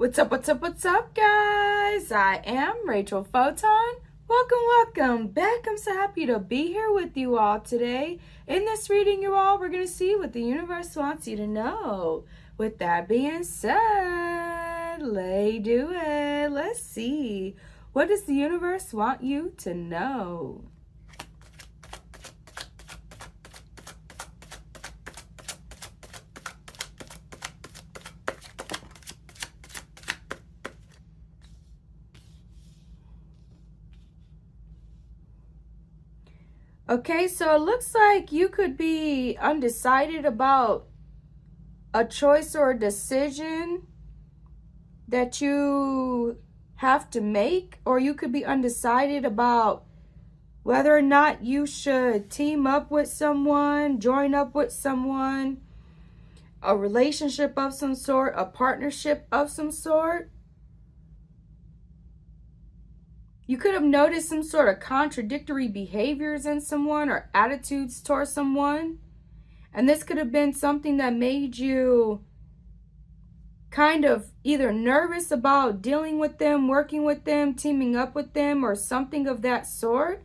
What's up, guys? I am Rachel Photon. Welcome back. I'm so happy to be here with you all today. In this reading, we're going to see what the universe wants you to know. With that being said, let's do it. Let's see. What does the universe want you to know? Okay, so it looks like you could be undecided about a choice or a decision that you have to make, or you could be undecided about whether or not you should team up with someone, join up with someone, a relationship of some sort, a partnership of some sort. You could have noticed some sort of contradictory behaviors in someone or attitudes towards someone. And this could have been something that made you kind of either nervous about dealing with them, working with them, teaming up with them, or something of that sort.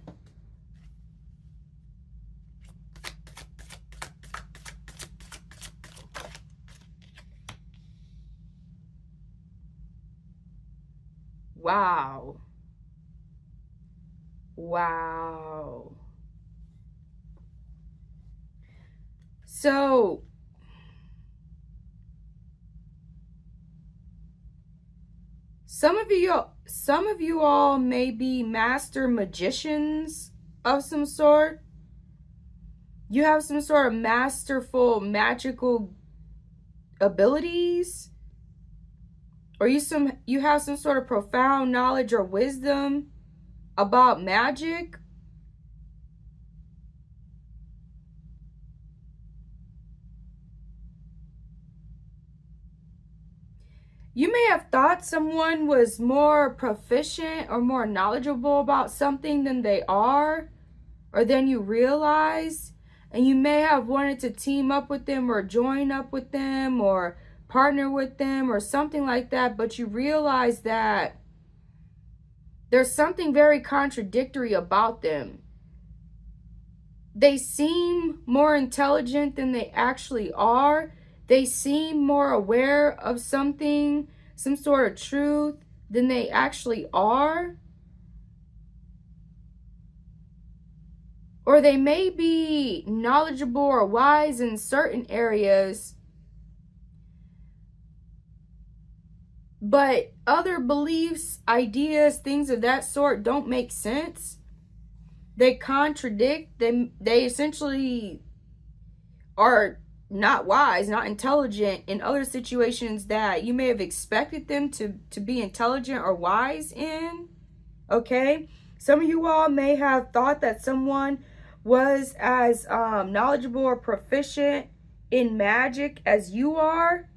Wow. Wow. So, some of you all may be master magicians of some sort. You have some sort of masterful magical abilities, or you have some sort of profound knowledge or wisdom about magic. You may have thought someone was more proficient or more knowledgeable about something than they are, or than you realize, and you may have wanted to team up with them or join up with them or partner with them or something like that, but you realize that there's something very contradictory about them. They seem more intelligent than they actually are. They seem more aware of something, some sort of truth, than they actually are. Or they may be knowledgeable or wise in certain areas, but other beliefs, ideas, things of that sort don't make sense. They contradict. They essentially are not wise, not intelligent in other situations that you may have expected them to be intelligent or wise in. Okay? Some of you all may have thought that someone was as knowledgeable or proficient in magic as you are.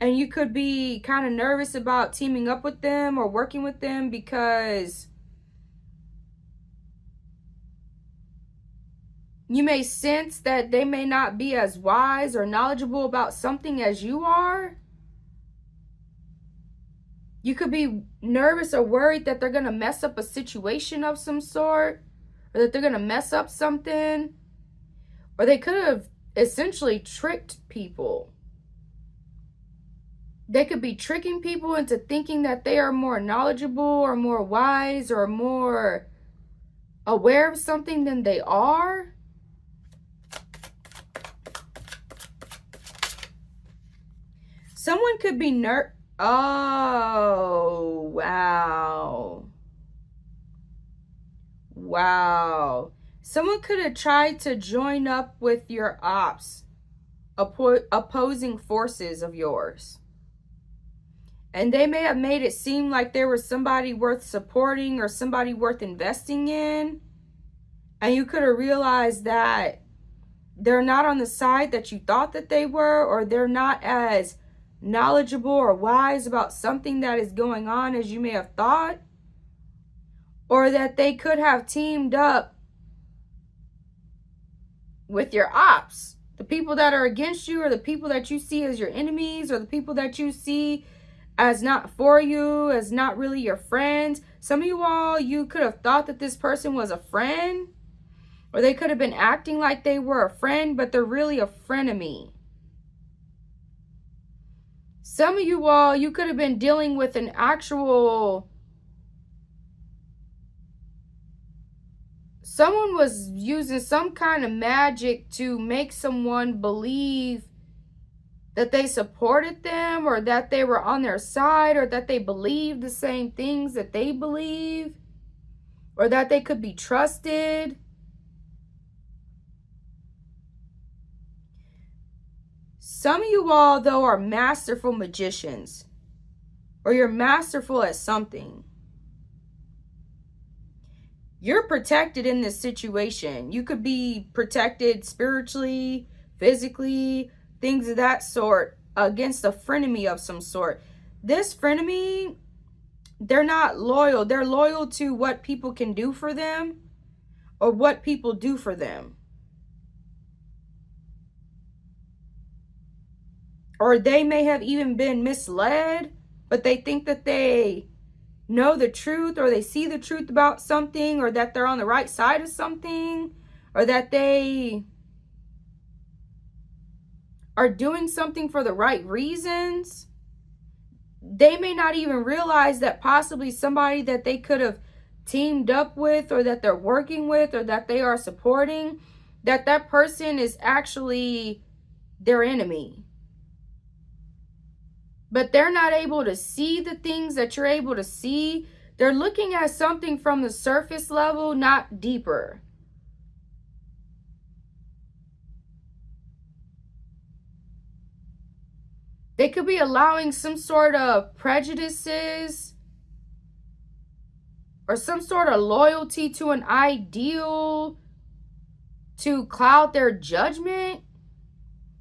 And you could be kind of nervous about teaming up with them or working with them because you may sense that they may not be as wise or knowledgeable about something as you are. You could be nervous or worried that they're going to mess up a situation of some sort, or that they're going to mess up something, or they could have essentially tricked people. They could be tricking people into thinking that they are more knowledgeable or more wise or more aware of something than they are. Someone could be Oh, wow. Wow. Someone could have tried to join up with your ops, opposing forces of yours. And they may have made it seem like there was somebody worth supporting or somebody worth investing in. And you could have realized that they're not on the side that you thought that they were, or they're not as knowledgeable or wise about something that is going on as you may have thought, or that they could have teamed up with your ops, the people that are against you, or the people that you see as your enemies, or the people that you see as not for you, as not really your friends. Some of you all, you could have thought that this person was a friend, or they could have been acting like they were a friend, but they're really a frenemy. Some of you all, you could have been dealing with an actual... Someone was using some kind of magic to make someone believe that they supported them, or that they were on their side, or that they believed the same things that they believe, or that they could be trusted. Some of you all, though, are masterful magicians, or you're masterful at something. You're protected in this situation. You could be protected spiritually, physically, things of that sort, against a frenemy of some sort. This frenemy, they're not loyal. They're loyal to what people can do for them, or what people do for them. Or they may have even been misled, but they think that they know the truth, or they see the truth about something, or that they're on the right side of something, or that they are doing something for the right reasons. They may not even realize that possibly somebody that they could have teamed up with, or that they're working with, or that they are supporting, that person is actually their enemy. But they're not able to see the things that you're able to see. They're looking at something from the surface level, not deeper. They could be allowing some sort of prejudices, or some sort of loyalty to an ideal to cloud their judgment,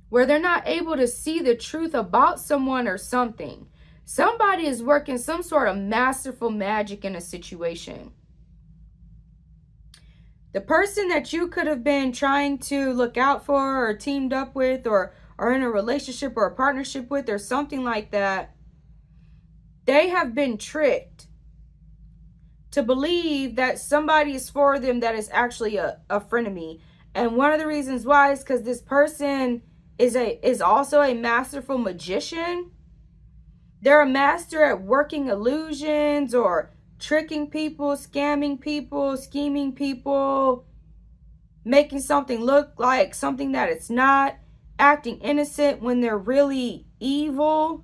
where they're not able to see the truth about someone or something. Somebody is working some sort of masterful magic in a situation. The person that you could have been trying to look out for, or teamed up with, or are in a relationship or a partnership with, or something like that, they have been tricked to believe that somebody is for them that is actually a frenemy. And one of the reasons why is because this person is also a masterful magician. They're a master at working illusions, or tricking people, scamming people, scheming people, making something look like something that it's not, acting innocent when they're really evil,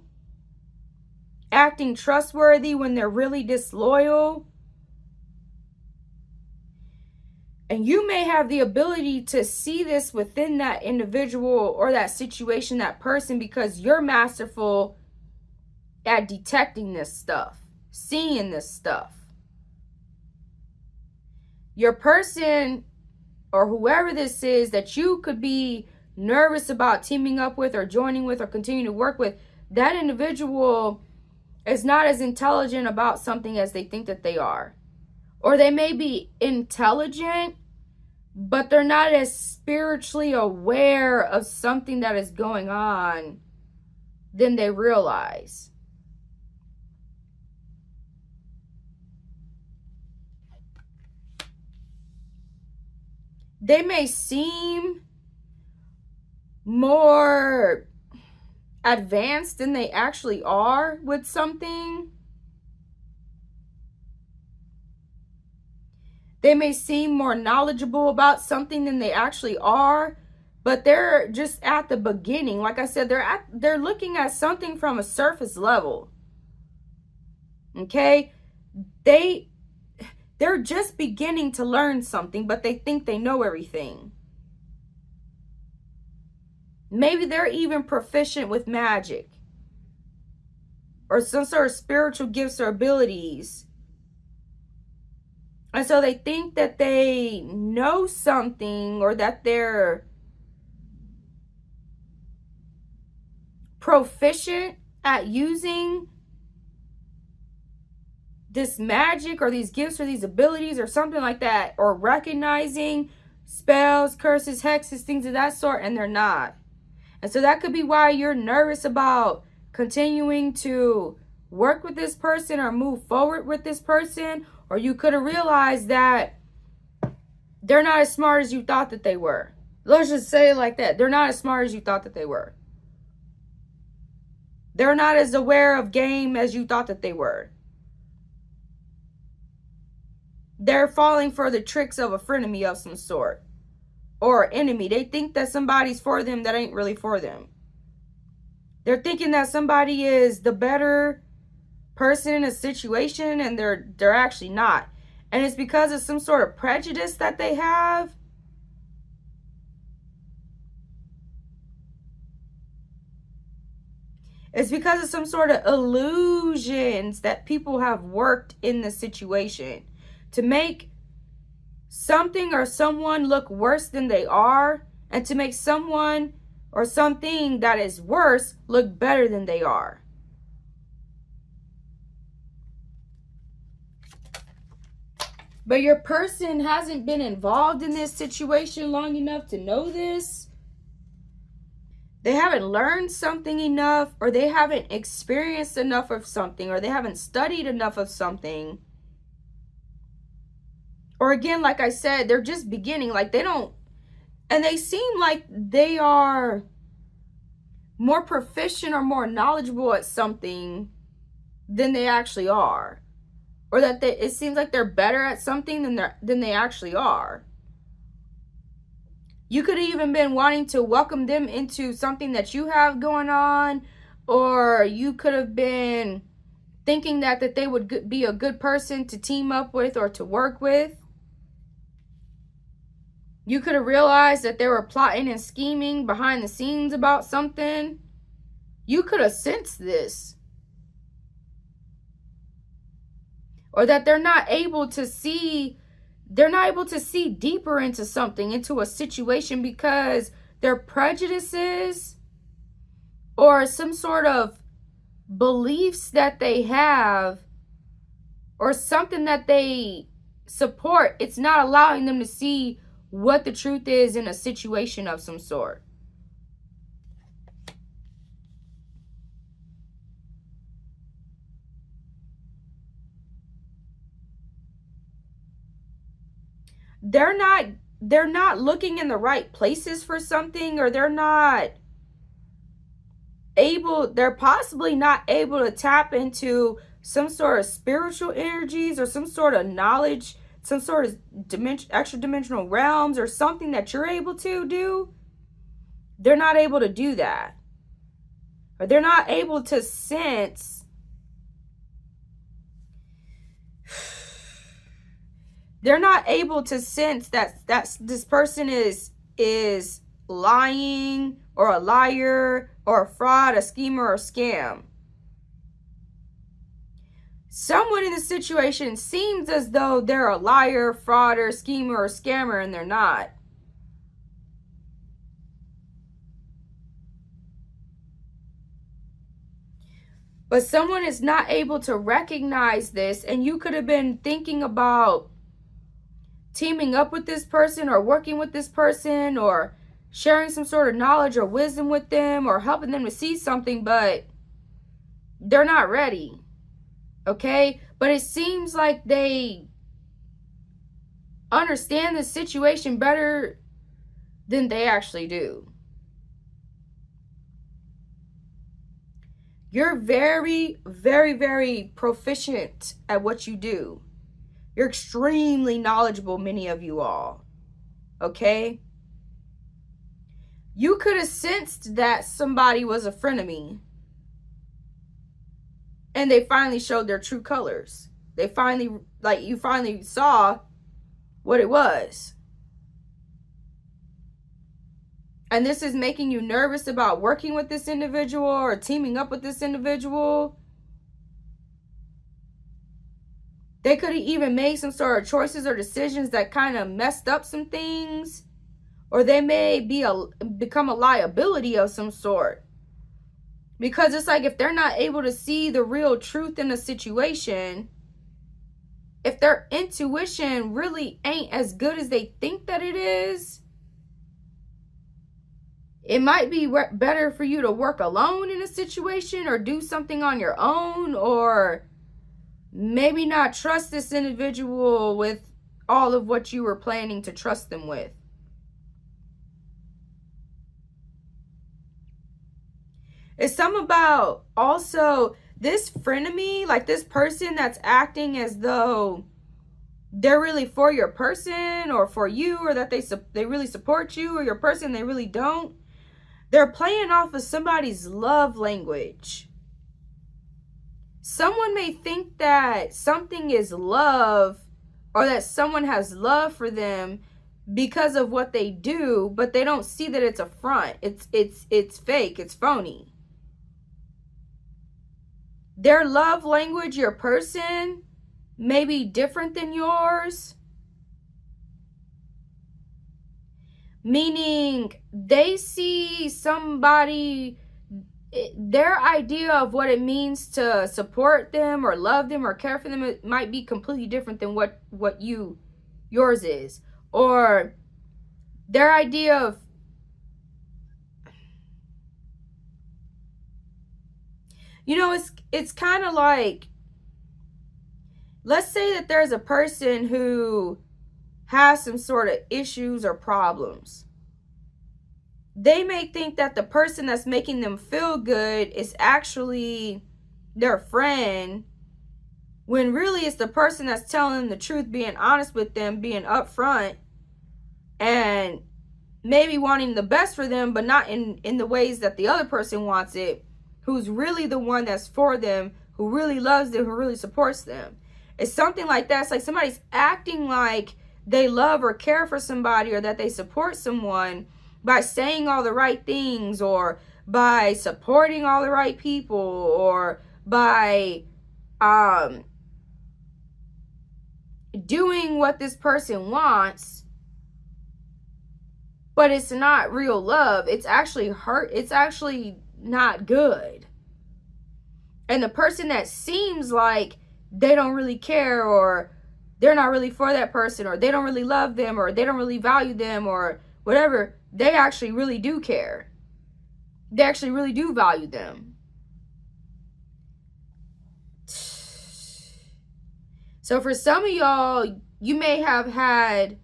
acting trustworthy when they're really disloyal. And you may have the ability to see this within that individual, or that situation, that person, because you're masterful at detecting this stuff, seeing this stuff. Your person, or whoever this is that you could be nervous about teaming up with, or joining with, or continuing to work with, that individual is not as intelligent about something as they think that they are. Or they may be intelligent, but they're not as spiritually aware of something that is going on than they realize. They may seem more advanced than they actually are with something. They may seem more knowledgeable about something than they actually are, but they're just at the beginning. Like I said, they're looking at something from a surface level. Okay? They're just beginning to learn something, but they think they know everything. Maybe they're even proficient with magic, or some sort of spiritual gifts or abilities. And so they think that they know something, or that they're proficient at using this magic, or these gifts, or these abilities, or something like that, or recognizing spells, curses, hexes, things of that sort, and they're not. And so that could be why you're nervous about continuing to work with this person or move forward with this person, or you could have realized that they're not as smart as you thought that they were. Let's just say it like that. They're not as smart as you thought that they were. They're not as aware of game as you thought that they were. They're falling for the tricks of a frenemy of some sort, or an enemy. They think that somebody's for them that ain't really for them. They're thinking that somebody is the better person in a situation, and they're actually not. And it's because of some sort of prejudice that they have. It's because of some sort of illusions that people have worked in the situation to make something or someone look worse than they are, and to make someone or something that is worse look better than they are. But your person hasn't been involved in this situation long enough to know this. They haven't learned something enough, or they haven't experienced enough of something, or they haven't studied enough of something. Or again, like I said, they're just beginning. Like they don't, and they seem like they are more proficient or more knowledgeable at something than they actually are. Or that it seems like they're better at something than they actually are. You could have even been wanting to welcome them into something that you have going on, or you could have been thinking that they would be a good person to team up with or to work with. You could have realized that they were plotting and scheming behind the scenes about something. You could have sensed this. Or that they're not able to see deeper into something, into a situation, because their prejudices or some sort of beliefs that they have or something that they support, it's not allowing them to see what the truth is in a situation of some sort. They're not looking in the right places for something, or they're possibly not able to tap into some sort of spiritual energies or some sort of knowledge, some sort of extra dimensional realms, or something that you're able to do. They're not able to do that. Or they're not able to sense that this person is lying, or a liar, or a fraud, a schemer, or scam. Someone in the situation seems as though they're a liar, frauder, schemer, or scammer, and they're not. But someone is not able to recognize this, and you could have been thinking about teaming up with this person, or working with this person, or sharing some sort of knowledge or wisdom with them, or helping them to see something, but they're not ready. Okay? But it seems like they understand the situation better than they actually do. You're very, very, very proficient at what you do. You're extremely knowledgeable, many of you all. Okay? You could have sensed that somebody was a frenemy, and they finally showed their true colors. You finally saw what it was. And this is making you nervous about working with this individual or teaming up with this individual. They could have even made some sort of choices or decisions that kind of messed up some things. Or they may become a liability of some sort. Because it's like, if they're not able to see the real truth in a situation, if their intuition really ain't as good as they think that it is, It might be better for you to work alone in a situation or do something on your own, or maybe not trust this individual with all of what you were planning to trust them with. It's something about also this frenemy, like this person that's acting as though they're really for your person or for you, or that they really support you, or your person they really don't. They're playing off of somebody's love language. Someone may think that something is love, or that someone has love for them because of what they do, but they don't see that it's a front. It's fake. It's phony. Their love language, your person, may be different than yours. Meaning they see somebody, their idea of what it means to support them or love them or care for them, it might be completely different than what yours is. Or their idea of, you know, it's kind of like, let's say that there's a person who has some sort of issues or problems. They may think that the person that's making them feel good is actually their friend, when really it's the person that's telling them the truth, being honest with them, being upfront, and maybe wanting the best for them, but not in the ways that the other person wants it, who's really the one that's for them, who really loves them, who really supports them. It's something like that. It's like somebody's acting like they love or care for somebody, or that they support someone by saying all the right things, or by supporting all the right people, or by doing what this person wants, but it's not real love. It's actually hurt. It's actually not good. And the person that seems like they don't really care, or they're not really for that person, or they don't really love them, or they don't really value them, or whatever, they actually really do care. They actually really do value them. So for some of y'all, you may have had,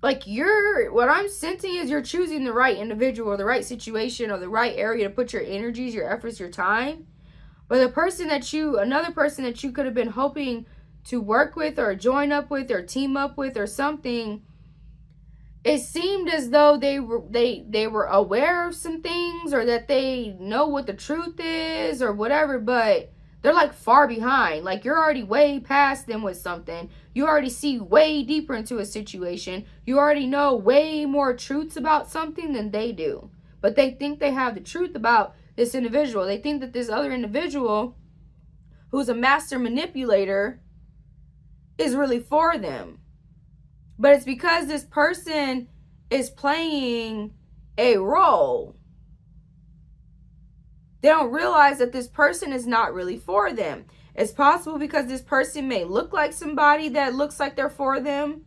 like, what I'm sensing is you're choosing the right individual, or the right situation, or the right area to put your energies, your efforts, your time. But another person that you could have been hoping to work with, or join up with, or team up with, or something, it seemed as though they were aware of some things, or that they know what the truth is, or whatever, but they're like far behind. Like, you're already way past them with something. You already see way deeper into a situation. You already know way more truths about something than they do. But they think they have the truth about this individual. They think that this other individual, who's a master manipulator, is really for them. But it's because this person is playing a role. They don't realize that this person is not really for them. It's possible because this person may look like somebody that looks like they're for them,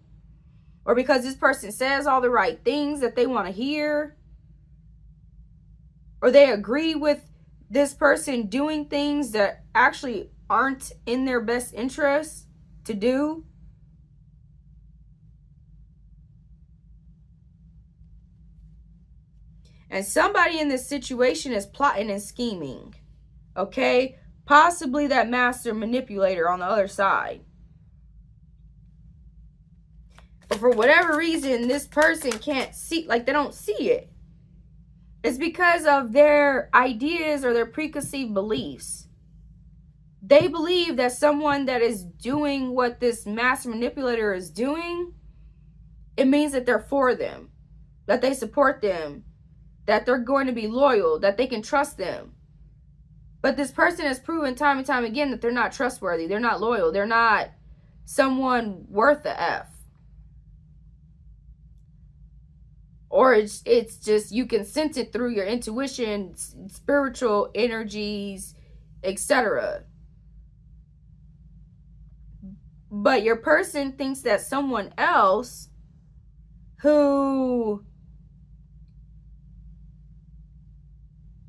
or because this person says all the right things that they want to hear, or they agree with this person doing things that actually aren't in their best interest to do. And somebody in this situation is plotting and scheming. Okay? Possibly that master manipulator on the other side. But for whatever reason, this person can't see, like, they don't see it. It's because of their ideas or their preconceived beliefs. They believe that someone that is doing what this master manipulator is doing, it means that they're for them, that they support them, that they're going to be loyal, that they can trust them. But this person has proven time and time again that they're not trustworthy. They're not loyal. They're not someone worth the F. Or it's just, you can sense it through your intuition, spiritual energies, etc. But your person thinks that someone else who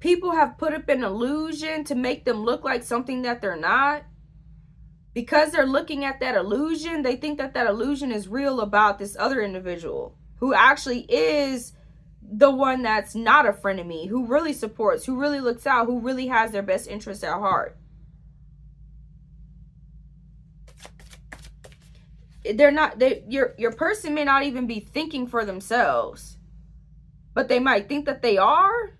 people have put up an illusion to make them look like something that they're not. Because they're looking at that illusion, they think that that illusion is real about this other individual who actually is the one that's not a frenemy, who really supports, who really looks out, who really has their best interests at heart. They're not, your person may not even be thinking for themselves, but they might think that they are.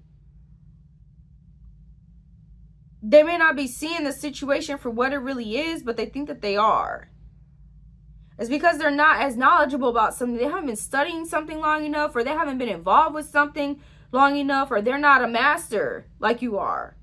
They may not be seeing the situation for what it really is, but they think that they are. It's because they're not as knowledgeable about something. They haven't been studying something long enough, or they haven't been involved with something long enough, or they're not a master like you are.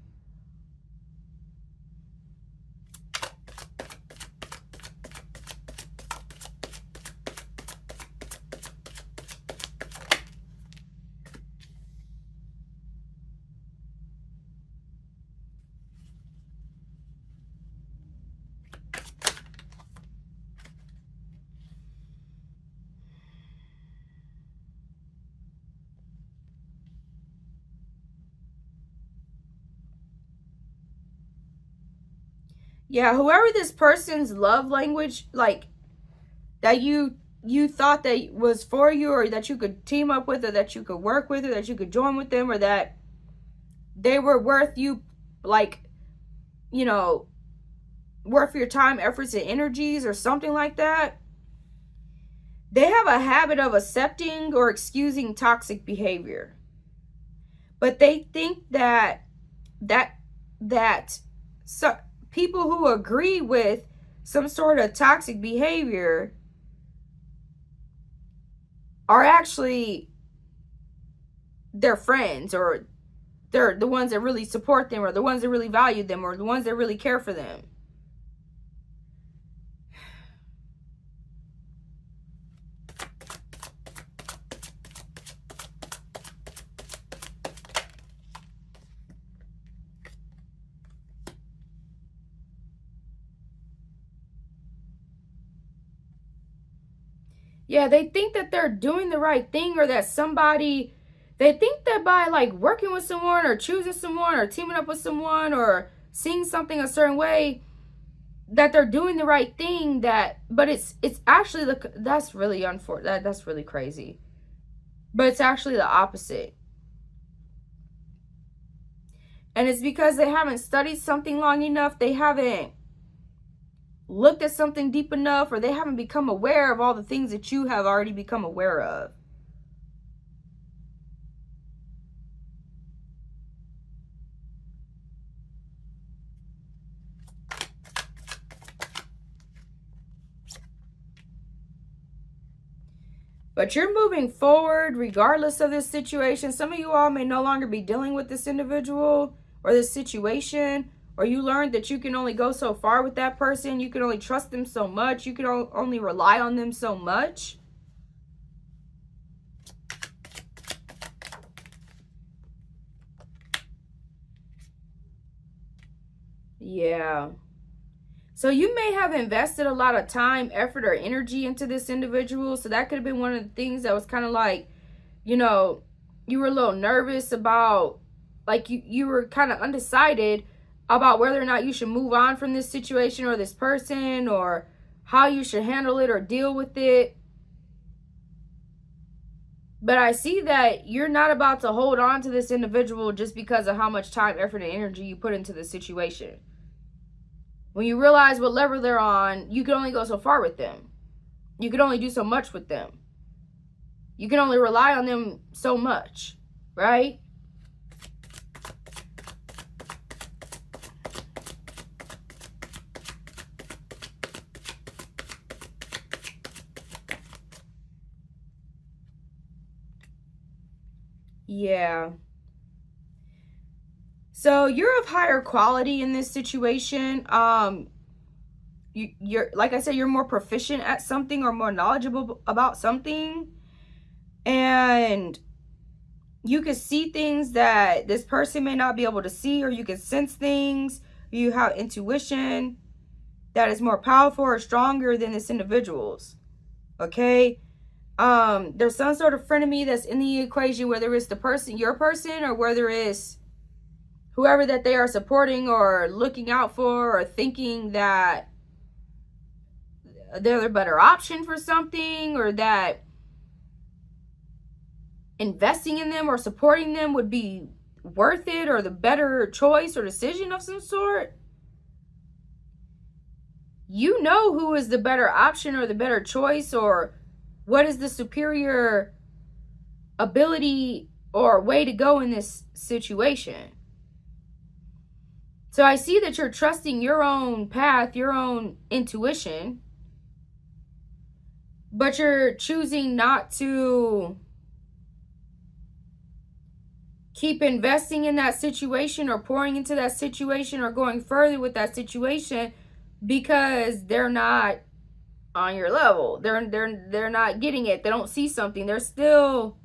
Yeah, whoever this person's love language, like, that you thought that was for you, or that you could team up with, or that you could work with, or that you could join with them, or that they were worth you, like, you know, worth your time, efforts, and energies, or something like that. They have a habit of accepting or excusing toxic behavior. But they think that so people who agree with some sort of toxic behavior are actually their friends, or they're the ones that really support them, or the ones that really value them, or the ones that really care for them. Yeah, they think that they're doing the right thing, or that somebody, they think that by like working with someone, or choosing someone, or teaming up with someone, or seeing something a certain way, that they're doing the right thing. But it's actually that's really unfortunate. That's really crazy. But it's actually the opposite. And it's because they haven't studied something long enough. They haven't looked at something deep enough, or they haven't become aware of all the things that you have already become aware of. But you're moving forward regardless of this situation. Some of you all may no longer be dealing with this individual or this situation, or you learned that you can only go so far with that person. You can only trust them so much. You can only rely on them so much. Yeah. So you may have invested a lot of time, effort, or energy into this individual. So that could have been one of the things that was kind of like, you know, you were a little nervous about, like, you were kind of undecided about whether or not you should move on from this situation or this person, or how you should handle it or deal with it. But I see that you're not about to hold on to this individual just because of how much time, effort, and energy you put into the situation. When you realize what level they're on, you can only go so far with them. You can only do so much with them. You can only rely on them so much, right? Yeah. So you're of higher quality in this situation. You're, like I said, you're more proficient at something, or more knowledgeable about something, and you can see things that this person may not be able to see, or you can sense things. You have intuition that is more powerful or stronger than this individual's. Okay. There's some sort of frenemy that's in the equation, whether it's the person, your person, or whether it's whoever that they are supporting or looking out for, or thinking that they're the better option for something, or that investing in them or supporting them would be worth it, or the better choice or decision of some sort. You know who is the better option or the better choice, or what is the superior ability or way to go in this situation. So I see that you're trusting your own path, your own intuition, but you're choosing not to keep investing in that situation or pouring into that situation or going further with that situation because they're not on your level. They're not getting it. They don't see something. They're still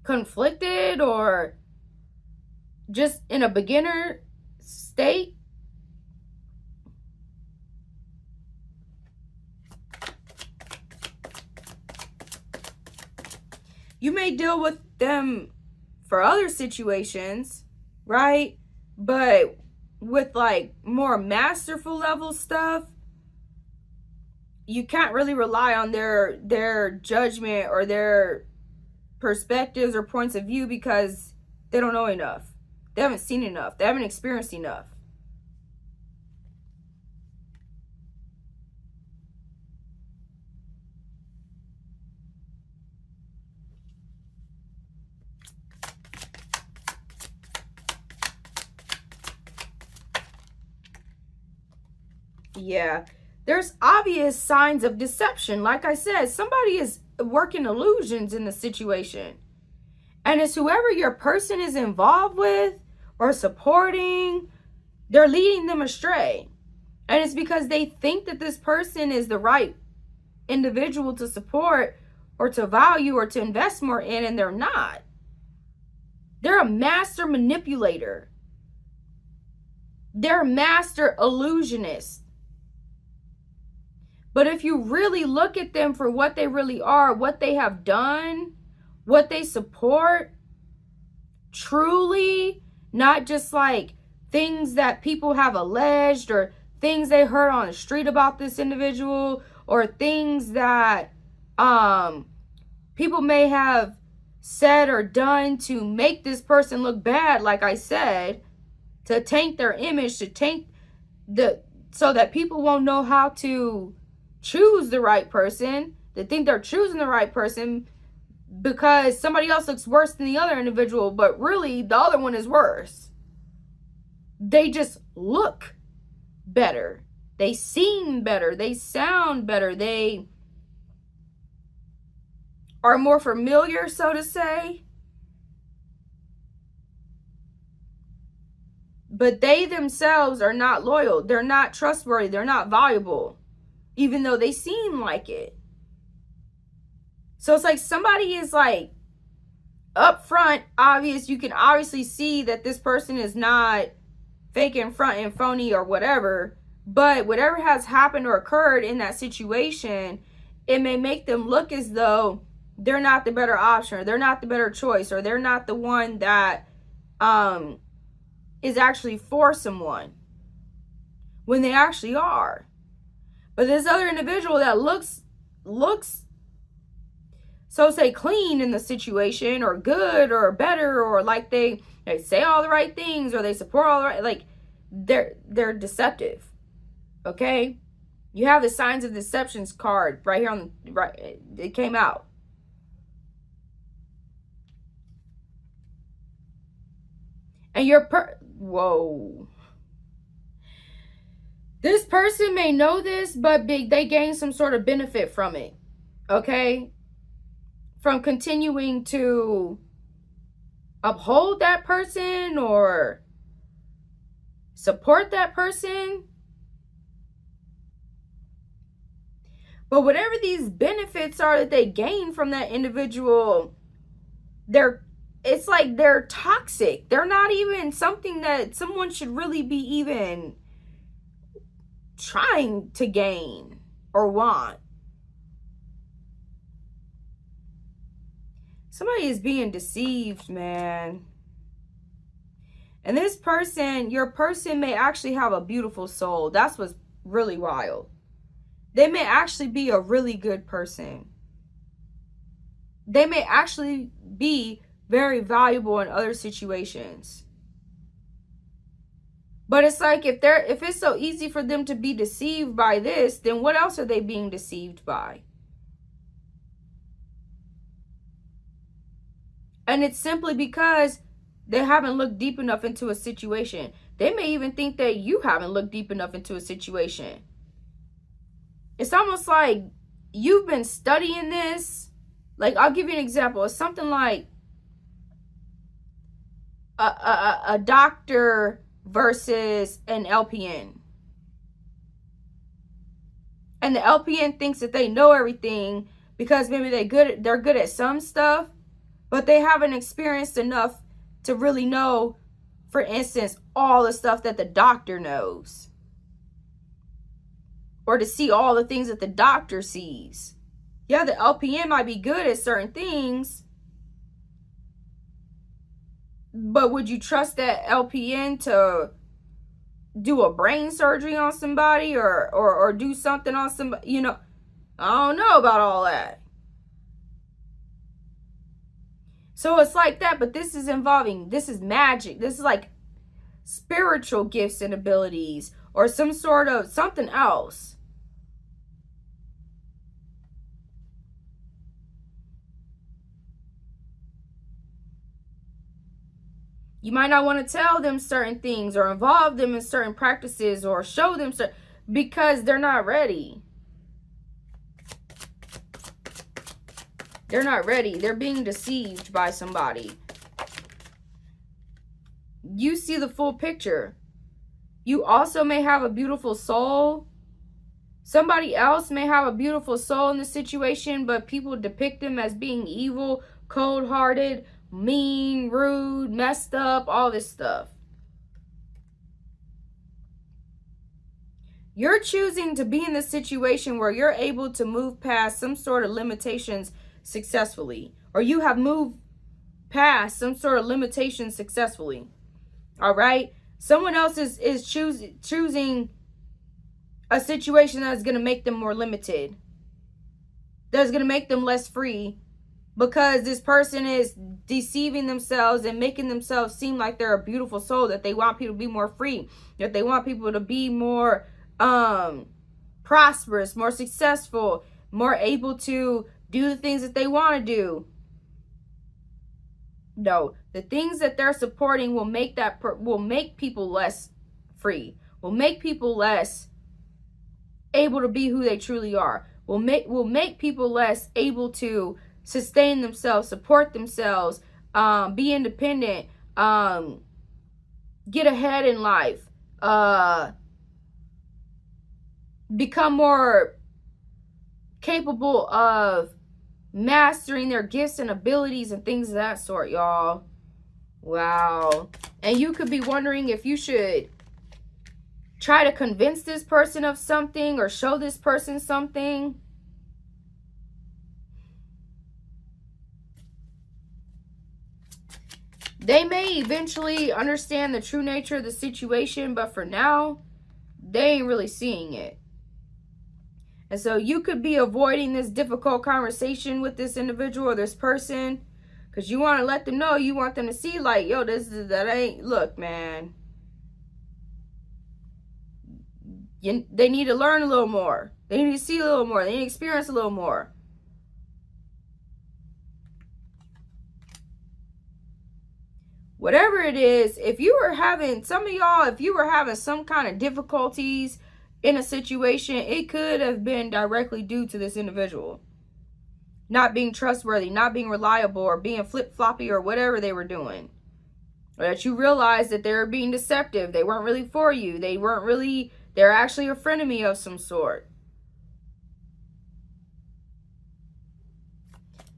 conflicted or just in a beginner state. You may deal with them for other situations, right? But with like more masterful level stuff, you can't really rely on their judgment or their perspectives or points of view because they don't know enough. They haven't seen enough. They haven't experienced enough. Yeah. There's obvious signs of deception. Like I said, somebody is working illusions in the situation. And it's whoever your person is involved with or supporting, they're leading them astray. And it's because they think that this person is the right individual to support or to value or to invest more in, and they're not. They're a master manipulator. They're a master illusionist. But if you really look at them for what they really are, what they have done, what they support, truly, not just like things that people have alleged or things they heard on the street about this individual, or things that people may have said or done to make this person look bad, like I said, to taint their image, to taint so that people won't know how to choose the right person. They think they're choosing the right person because somebody else looks worse than the other individual, but really the other one is worse. They just look better. They seem better. They sound better. They are more familiar, so to say. But they themselves are not loyal. They're not trustworthy. They're not valuable, even though they seem like it. So it's like somebody is like up front, obvious. You can obviously see that this person is not fake in front and phony or whatever. But whatever has happened or occurred in that situation, it may make them look as though they're not the better option, or they're not the better choice, or they're not the one that is actually for someone, when they actually are. But this other individual that looks so say clean in the situation, or good, or better, or like they say all the right things, or they support all the right, like they're deceptive. Okay, you have the signs of deceptions card right here on the right. It came out. And whoa. This person may know this, but they gain some sort of benefit from it. Okay? From continuing to uphold that person or support that person. But whatever these benefits are that they gain from that individual, it's like they're toxic. They're not even something that someone should really be even trying to gain or want. Somebody is being deceived, man. And this person, your person may actually have a beautiful soul. That's what's really wild. They may actually be a really good person. They may actually be very valuable in other situations. But it's like, if it's so easy for them to be deceived by this, then what else are they being deceived by? And it's simply because they haven't looked deep enough into a situation. They may even think that you haven't looked deep enough into a situation. It's almost like you've been studying this. Like, I'll give you an example. It's something like a doctor versus an LPN. And the LPN thinks that they know everything because maybe they're good at some stuff, but they haven't experienced enough to really know, for instance, all the stuff that the doctor knows. Or to see all the things that the doctor sees. Yeah, the LPN might be good at certain things, but would you trust that LPN to do a brain surgery on somebody or do something on somebody? You know, I don't know about all that. So it's like that, but this is magic. This is like spiritual gifts and abilities or some sort of something else. You might not want to tell them certain things or involve them in certain practices or show them because they're not ready. They're not ready. They're being deceived by somebody. You see the full picture. You also may have a beautiful soul. Somebody else may have a beautiful soul in the situation, but people depict them as being evil, cold-hearted, mean, rude, messed up, all this stuff. You're choosing to be in the situation where you're able to move past some sort of limitations successfully, or you have moved past some sort of limitations successfully. All right? Someone else is choosing a situation that's going to make them more limited, that's going to make them less free, because this person is deceiving themselves and making themselves seem like they're a beautiful soul, that they want people to be more free, that they want people to be more prosperous, more successful, more able to do the things that they want to do. No, the things that they're supporting will make people less free, will make people less able to be who they truly are, will make people less able to sustain themselves, support themselves, be independent, get ahead in life, become more capable of mastering their gifts and abilities and things of that sort, y'all. Wow. And you could be wondering if you should try to convince this person of something or show this person something. They may eventually understand the true nature of the situation, but for now, they ain't really seeing it. And so you could be avoiding this difficult conversation with this individual or this person because you want to let them know, you want them to see like, yo, look, man. They need to learn a little more. They need to see a little more. They need to experience a little more. Whatever it is, if you were having, some of y'all, if you were having some kind of difficulties in a situation, it could have been directly due to this individual not being trustworthy, not being reliable, or being flip-floppy, or whatever they were doing. Or that you realized that they were being deceptive. They weren't really for you. They're actually a frenemy of some sort.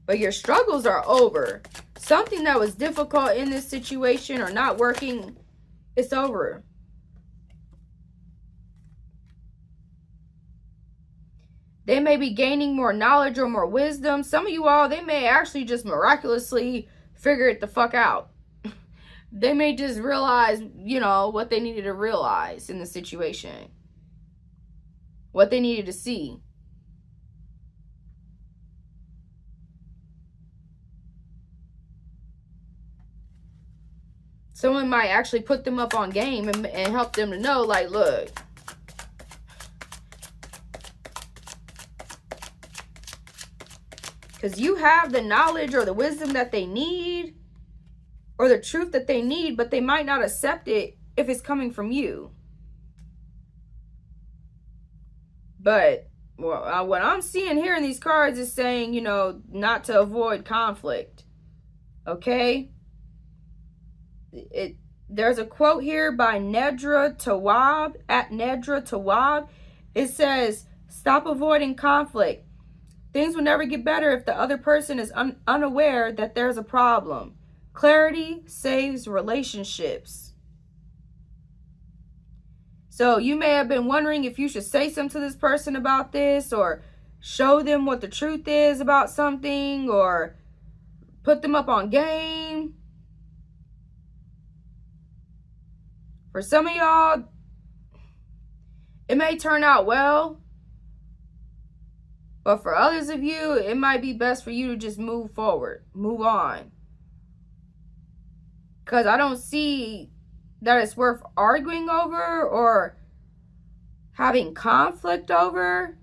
But your struggles are over. Something that was difficult in this situation or not working, it's over. They may be gaining more knowledge or more wisdom. Some of you all, they may actually just miraculously figure it the fuck out. they may just realize, you know, what they needed to realize in the situation, what they needed to see. Someone might actually put them up on game and help them to know, like, look, because you have the knowledge or the wisdom that they need, or the truth that they need, but they might not accept it if it's coming from you. But what I'm seeing here in these cards is saying, you know, not to avoid conflict. Okay? There's a quote here by Nedra Tawwab, at Nedra Tawwab. It says, stop avoiding conflict. Things will never get better if the other person is unaware that there's a problem. Clarity saves relationships. So you may have been wondering if you should say something to this person about this, or show them what the truth is about something, or put them up on game. For some of y'all, it may turn out well, but for others of you, it might be best for you to just move forward, move on. Because I don't see that it's worth arguing over or having conflict over.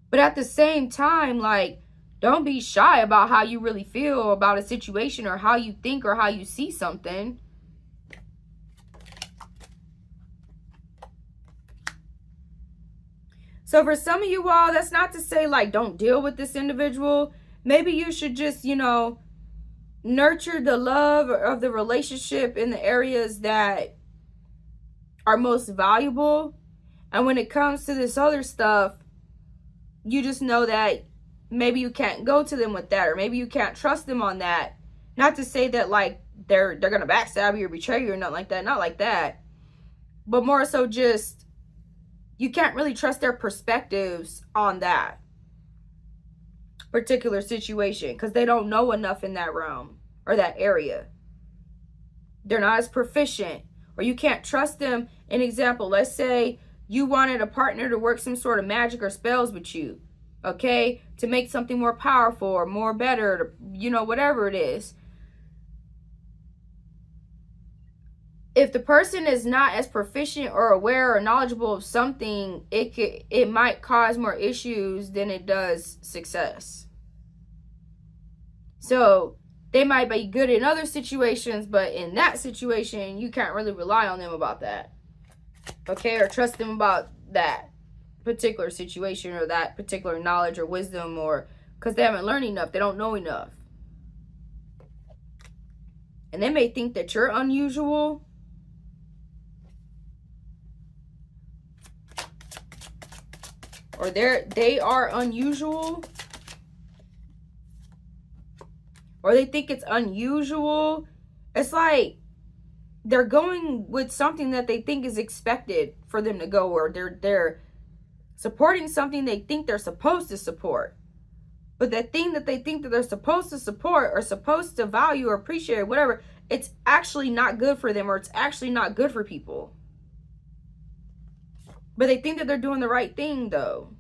But at the same time, like, don't be shy about how you really feel about a situation, or how you think, or how you see something. So for some of you all, that's not to say, like, don't deal with this individual. Maybe you should just, you know, nurture the love of the relationship in the areas that are most valuable. And when it comes to this other stuff, you just know that maybe you can't go to them with that, or maybe you can't trust them on that. Not to say that, like, they're gonna backstab you or betray you or nothing like that. Not like that. But more so just, you can't really trust their perspectives on that particular situation, because they don't know enough in that realm or that area. They're not as proficient, or you can't trust them. An example, let's say you wanted a partner to work some sort of magic or spells with you, okay, to make something more powerful or more better, you know, whatever it is. If the person is not as proficient or aware or knowledgeable of something, it might cause more issues than it does success. So they might be good in other situations, but in that situation, you can't really rely on them about that. Okay, or trust them about that particular situation, or that particular knowledge or wisdom, or because they haven't learned enough, they don't know enough. And they may think that you're unusual. Or they are unusual. Or they think it's unusual. It's like they're going with something that they think is expected for them to go, or they're supporting something they think they're supposed to support. But that thing that they think that they're supposed to support, or supposed to value or appreciate, or whatever, it's actually not good for them, or it's actually not good for people. But they think that they're doing the right thing, though.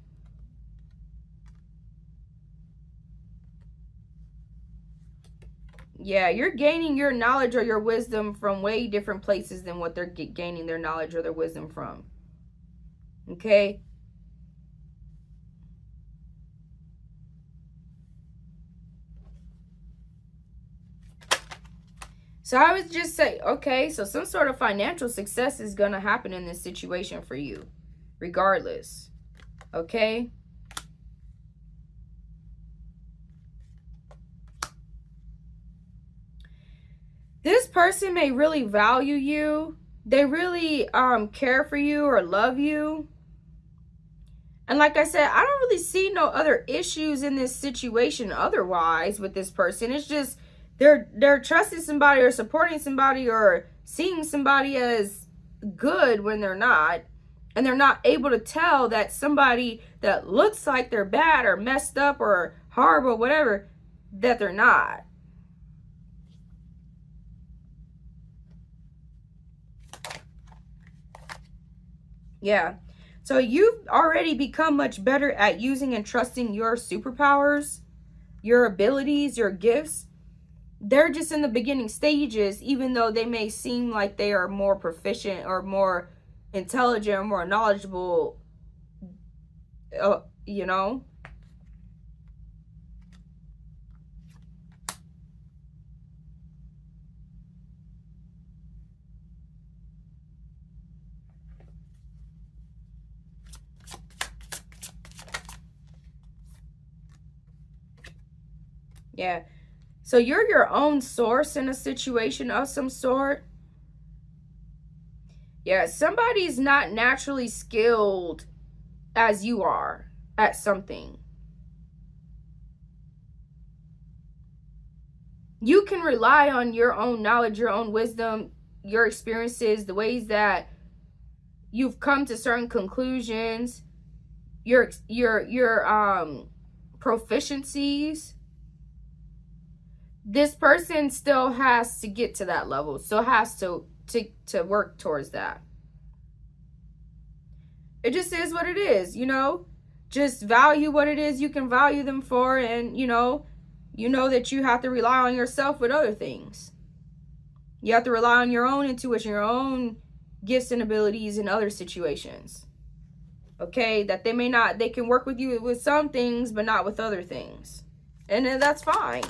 Yeah, you're gaining your knowledge or your wisdom from way different places than what they're gaining their knowledge or their wisdom from. Okay? So I would just say, okay, so some sort of financial success is going to happen in this situation for you, regardless. Okay? This person may really value you. They really care for you or love you. And like I said, I don't really see no other issues in this situation otherwise with this person. It's just they're trusting somebody, or supporting somebody, or seeing somebody as good when they're not. And they're not able to tell that somebody that looks like they're bad or messed up or horrible, whatever, that they're not. Yeah. So you've already become much better at using and trusting your superpowers, your abilities, your gifts. They're just in the beginning stages, even though they may seem like they are more proficient or more intelligent or more knowledgeable, you know? Yeah. So you're your own source in a situation of some sort. Yeah, somebody's not naturally skilled as you are at something. You can rely on your own knowledge, your own wisdom, your experiences, the ways that you've come to certain conclusions, your proficiencies. This person still has to get to that level, still has to work towards that. It just is what it is, you know? Just value what it is you can value them for, and you know that you have to rely on yourself with other things. You have to rely on your own intuition, your own gifts and abilities in other situations. Okay? That they can work with you with some things, but not with other things. And then that's fine.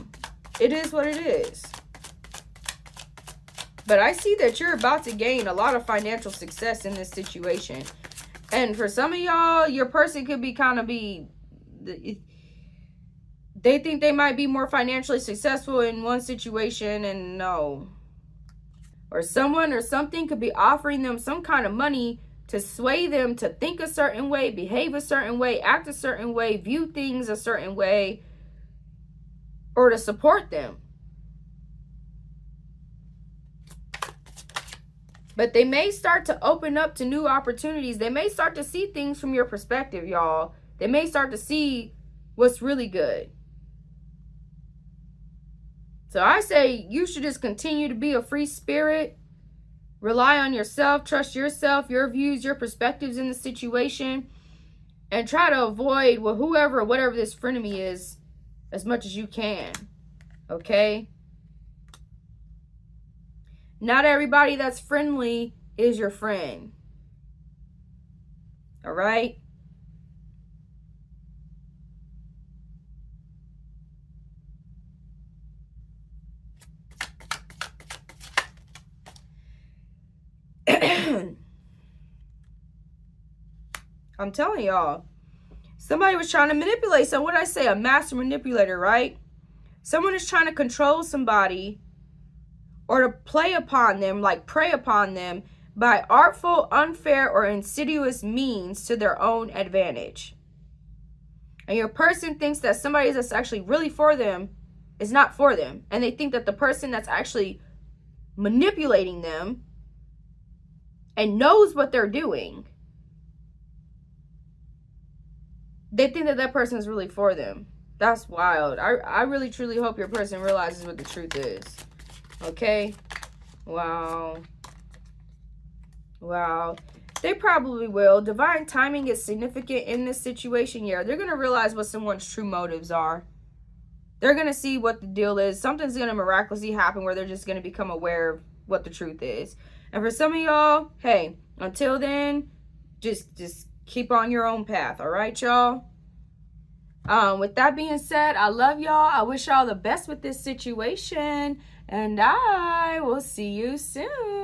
It is what it is. But I see that you're about to gain a lot of financial success in this situation. And for some of y'all, your person could be they think they might be more financially successful in one situation, and no. Or someone or something could be offering them some kind of money to sway them to think a certain way, behave a certain way, act a certain way, view things a certain way, or to support them. But they may start to open up to new opportunities. They may start to see things from your perspective, y'all. They may start to see what's really good. So I say you should just continue to be a free spirit. Rely on yourself. Trust yourself, your views, your perspectives in the situation. And try to avoid whatever this frenemy is as much as you can. Okay? Not everybody that's friendly is your friend. All right? I'm telling y'all. Somebody was trying to manipulate. So what did I say? A master manipulator, right? Someone is trying to control somebody or to play upon them, like prey upon them, by artful, unfair, or insidious means to their own advantage. And your person thinks that somebody that's actually really for them is not for them. And they think that the person that's actually manipulating them and knows what they're doing, they think that that person is really for them. That's wild. I really, truly hope your person realizes what the truth is. Okay? Wow. Wow. They probably will. Divine timing is significant in this situation. Yeah, they're going to realize what someone's true motives are. They're going to see what the deal is. Something's going to miraculously happen where they're just going to become aware of what the truth is. And for some of y'all, hey, until then, just keep on your own path. All right, y'all? With that being said, I love y'all. I wish y'all the best with this situation. And I will see you soon.